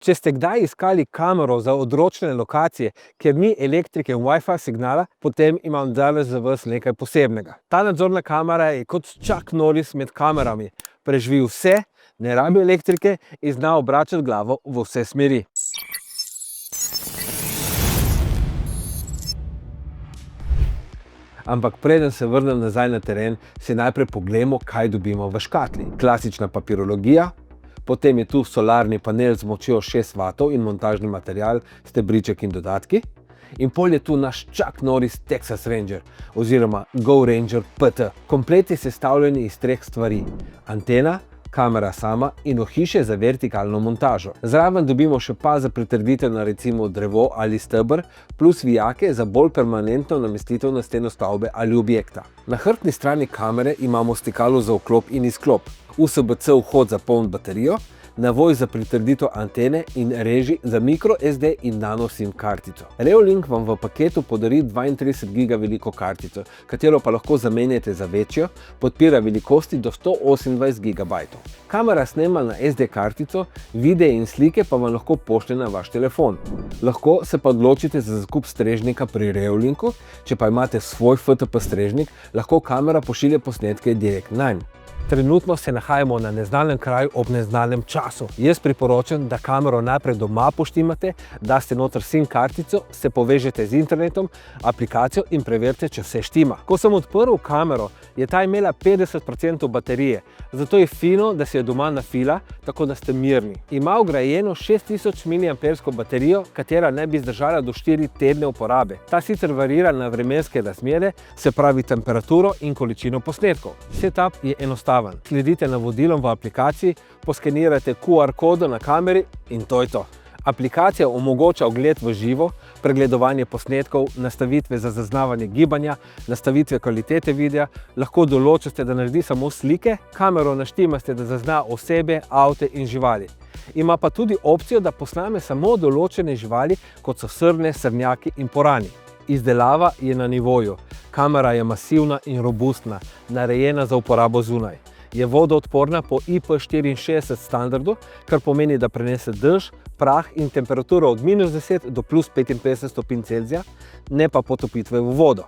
Če ste kdaj iskali kamero za odročne lokacije, kjer ni elektrike in Wi-Fi signala, potem imam danes za vas nekaj posebnega. Ta nadzorna kamera je kot Chuck Norris med kamerami. Preživi vse, ne rabi elektrike in zna obračati glavo v vse smeri. Ampak preden se vrnem nazaj na teren, si najprej pogledamo, kaj dobimo v škatli. Klasična papirologija, potem je tu solarni panel z močjo 6 W in montažni material, stebriček in dodatki. In pol je tu naš Chuck Norris Texas Ranger oziroma Go Ranger PT. Komplet je sestavljen iz 3 stvari: antena, kamera sama in ohišje za vertikalno montažo. Zraven dobimo še pas za pritrditev na recimo drevo ali steber, plus vijake za bolj permanentno namestitev na steno stavbe ali objekta. Na hrbtni strani kamere imamo stikalo za vklop in izklop, USB-C vhod za poln baterijo, navoj za pritrditev antene in reži za micro SD in nano SIM kartico. Reolink vam v paketu podari 32 GB veliko kartico, katero pa lahko zamenjate za večjo, podpira velikosti do 128 GB. Kamera snema na SD kartico, videe in slike pa vam lahko pošlje na vaš telefon. Lahko se pa odločite za zakup strežnika pri Reolinku, če pa imate svoj FTP strežnik, lahko kamera pošilja posnetke direkt nanj. Trenutno se nahajamo na neznanem kraju ob neznanem času. Jaz priporočam, da kamero najprej doma poštimate, daste noter SIM kartico, se povežete z internetom, aplikacijo in preverite, če vse štima. Ko sem odprl kamero, je ta imela 50% baterije, zato je fino, da si jo doma nafila, tako da ste mirni. Ima vgrajeno 6000 mAh baterijo, katera naj bi zdržala do 4 tedne uporabe. Ta sicer varira na vremenske razmere, se pravi temperaturo in količino posnetkov. Setup je enostaven. Sledite navodilom v aplikaciji, poskenirate QR kodo na kameri in to je to. Aplikacija omogoča ogled v živo, pregledovanje posnetkov, nastavitve za zaznavanje gibanja, nastavitve kvalitete videa, lahko določite, da naredi samo slike, kamero naštimate, da zazna osebe, avte in živali. Ima pa tudi opcijo, da posname samo določene živali, kot so srne, srnjaki in porani. Izdelava je na nivoju. Kamera je masivna in robustna, narejena za uporabo zunaj. Je vodoodporna po IP64 standardu, kar pomeni, da prenese dež, prah in temperaturo od -10 do +55 stopinj Celzija, ne pa potopitve v vodo.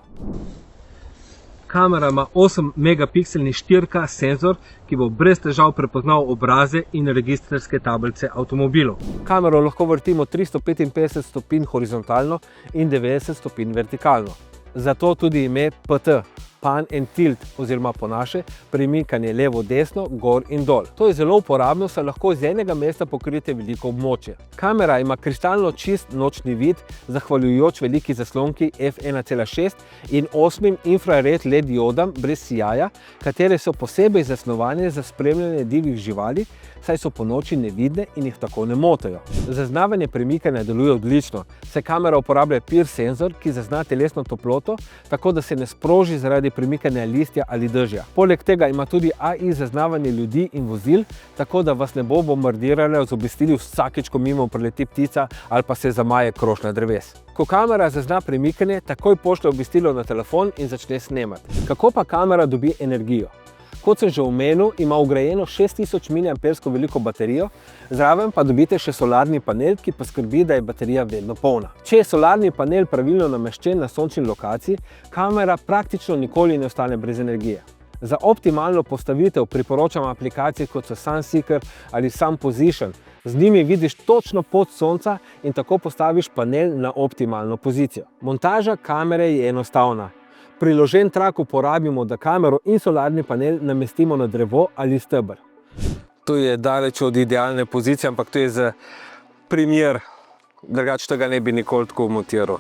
Kamera ima 8 megapikselni 4K senzor, ki bo brez težav prepoznal obraze in registrske tablice avtomobilov. Kamero lahko vrtimo 355 stopinj horizontalno in 90 stopinj vertikalno. Zato tudi ime PT, Pan and Tilt oziroma po naše premikanje levo-desno, gor in dol. To je zelo uporabno, saj lahko z enega mesta pokrijete veliko območje. Kamera ima kristalno čist nočni vid, zahvaljujoč veliki zaslonki f1.6 in 8 infrared LED diodam brez sijaja, katere so posebej zasnovane za spremljanje divjih živali, saj so ponoči nevidne in jih tako ne motajo. Zaznavanje premikanja deluje odlično, saj kamera uporablja PIR senzor, ki zazna telesno toploto, tako da se ne sproži zaradi premikanja listja ali dežja. Poleg tega ima tudi AI zaznavanje ljudi in vozil, tako da vas ne bo bombardirala z obvestili vsakič, ko mimo preleti ptica ali pa se zamaje krošnja dreves. Ko kamera zazna premikanje, takoj pošlje obvestilo na telefon in začne snemati. Kako pa kamera dobi energijo? Kot sem že omenil, ima vgrajeno 6000 mAh veliko baterijo, zraven pa dobite še solarni panel, ki poskrbi, da je baterija vedno polna. Če je solarni panel pravilno nameščen na sončni lokaciji, kamera praktično nikoli ne ostane brez energije. Za optimalno postavitev priporočam aplikacije kot so Sunseeker ali SunPosition. Z njimi vidiš točno pot sonca in tako postaviš panel na optimalno pozicijo. Montaža kamere je enostavna. Priložen trak uporabimo, da kamero in solarni panel namestimo na drevo ali steber. To je daleč od idealne pozicije, ampak to je za primer, drugače tega ne bi nikoli tako montiral.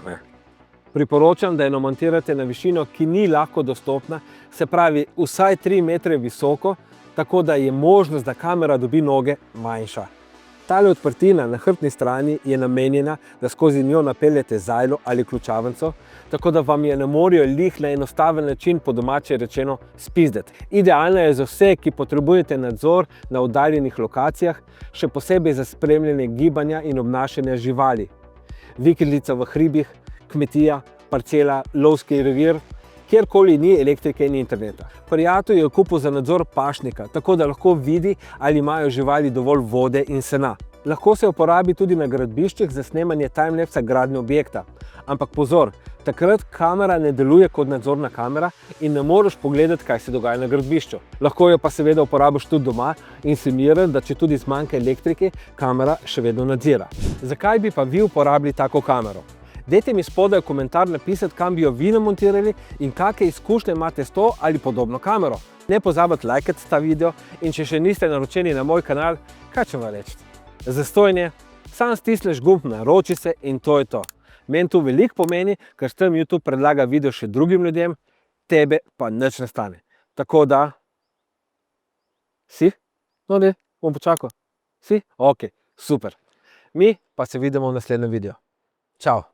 Priporočam, da jo montirate na višino, ki ni lahko dostopna, se pravi vsaj 3 metre visoko, tako da je možnost, da kamera dobi noge, manjša. Tale odprtina na hrbtni strani je namenjena, da skozi njo napeljete zajlo ali ključavnico, tako da vam je ne morejo lih na enostaven način, po domače rečeno, spizdeti. Idealna je za vse, ki potrebujete nadzor na oddaljenih lokacijah, še posebej za spremljanje gibanja in obnašanja živali. Vikendica v hribih, kmetija, parcela, lovski revir, kjerkoli ni elektrike in interneta. Prijatelj je kupil za nadzor pašnika, tako da lahko vidi, ali imajo živali dovolj vode in sena. Lahko se uporabi tudi na gradbiščih za snemanje timelapsa gradnje objekta. Ampak pozor, takrat kamera ne deluje kot nadzorna kamera in ne moreš pogledati, kaj se dogaja na gradbišču. Lahko jo pa seveda uporabiš tudi doma in si miren, da če tudi zmanjka elektrike, kamera še vedno nadzira. Zakaj bi pa vi uporabili tako kamero? Dajte mi spodaj v komentar napisati, kam bi jo vi namontirali in kakšne izkušnje imate s to ali podobno kamero. Ne pozabite lajkati ta video in če še niste naročeni na moj kanal, kaj ću vam reči? Zastojnje, sam stisneš gumb, naroči se in to je to. Meni to veliko pomeni, ker s tem YouTube predlaga video še drugim ljudem, tebe pa nič ne stane. Tako da, si? No ne, bom počakal. Si? Ok, super. Mi pa se vidimo v naslednjem videu. Čau.